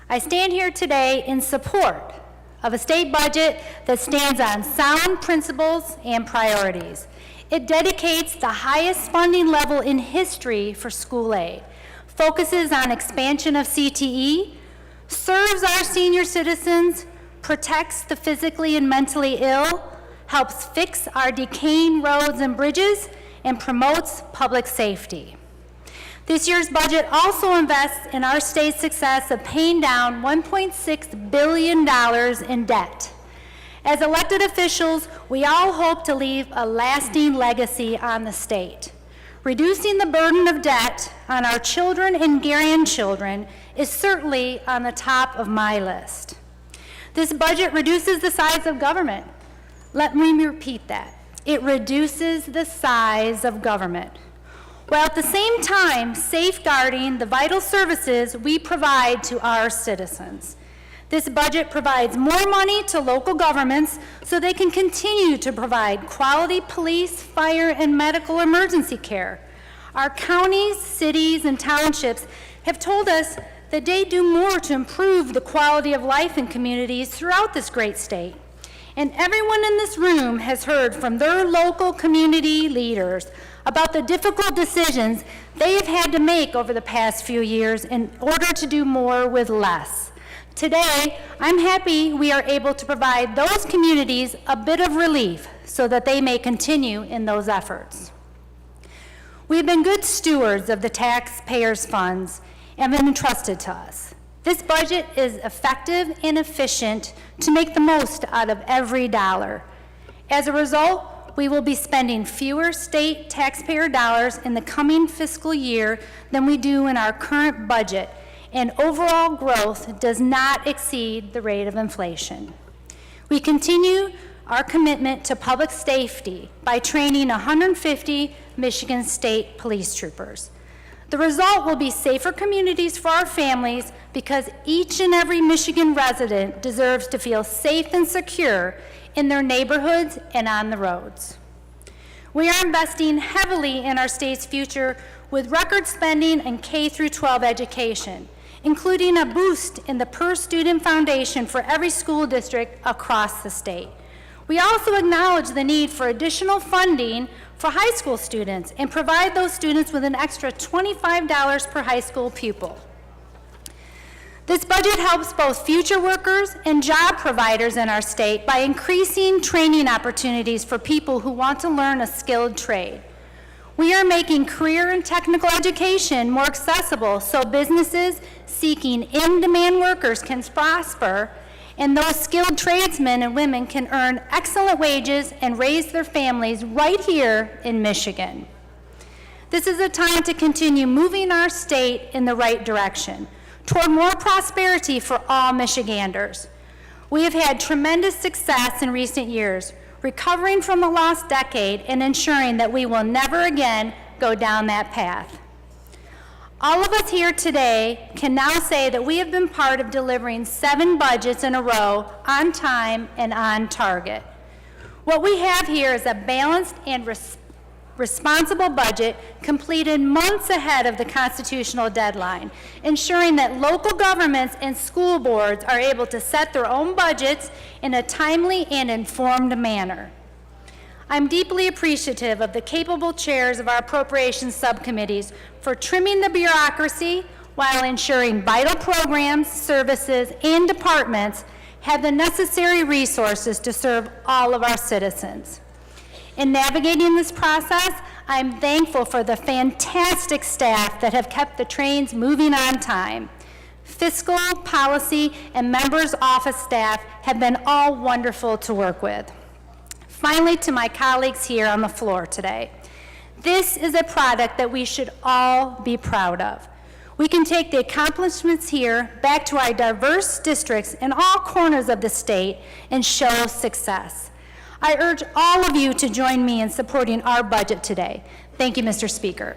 I stand here today in support of a state budget that stands on sound principles and priorities. It dedicates the highest funding level in history for school aid, focuses on expansion of CTE, serves our senior citizens, protects the physically and mentally ill, helps fix our decaying roads and bridges, and promotes public safety. This year's budget also invests in our state's success of paying down $1.6 billion in debt. As elected officials, we all hope to leave a lasting legacy on the state. Reducing the burden of debt on our children and grandchildren is certainly on the top of my list. This budget reduces the size of government. Let me repeat that. It reduces the size of government, while at the same time safeguarding the vital services we provide to our citizens. This budget provides more money to local governments so they can continue to provide quality police, fire, and medical emergency care. Our counties, cities, and townships have told us that they do more to improve the quality of life in communities throughout this great state. And everyone in this room has heard from their local community leaders about the difficult decisions they have had to make over the past few years in order to do more with less. Today, I'm happy we are able to provide those communities a bit of relief so that they may continue in those efforts. We've been good stewards of the taxpayers' funds and been entrusted to us. This budget is effective and efficient to make the most out of every dollar. As a result, we will be spending fewer state taxpayer dollars in the coming fiscal year than we do in our current budget, and overall growth does not exceed the rate of inflation. We continue our commitment to public safety by training 150 Michigan State police troopers. The result will be safer communities for our families because each and every Michigan resident deserves to feel safe and secure in their neighborhoods and on the roads. We are investing heavily in our state's future with record spending in K-12 education, including a boost in the per-student foundation for every school district across the state. We also acknowledge the need for additional funding for high school students and provide those students with an extra $25 per high school pupil. This budget helps both future workers and job providers in our state by increasing training opportunities for people who want to learn a skilled trade. We are making career and technical education more accessible so businesses seeking in-demand workers can prosper, and those skilled tradesmen and women can earn excellent wages and raise their families right here in Michigan. This is a time to continue moving our state in the right direction, toward more prosperity for all Michiganders. We have had tremendous success in recent years, recovering from the lost decade and ensuring that we will never again go down that path. All of us here today can now say that we have been part of delivering 7 budgets in a row on time and on target. What we have here is a balanced and responsible budget completed months ahead of the constitutional deadline, ensuring that local governments and school boards are able to set their own budgets in a timely and informed manner. I'm deeply appreciative of the capable chairs of our appropriations subcommittees for trimming the bureaucracy while ensuring vital programs, services, and departments have the necessary resources to serve all of our citizens. In navigating this process, I'm thankful for the fantastic staff that have kept the trains moving on time. Fiscal, policy, and members' office staff have been all wonderful to work with. Finally, to my colleagues here on the floor today, this is a product that we should all be proud of. We can take the accomplishments here back to our diverse districts in all corners of the state and show success. I urge all of you to join me in supporting our budget today. Thank you, Mr. Speaker.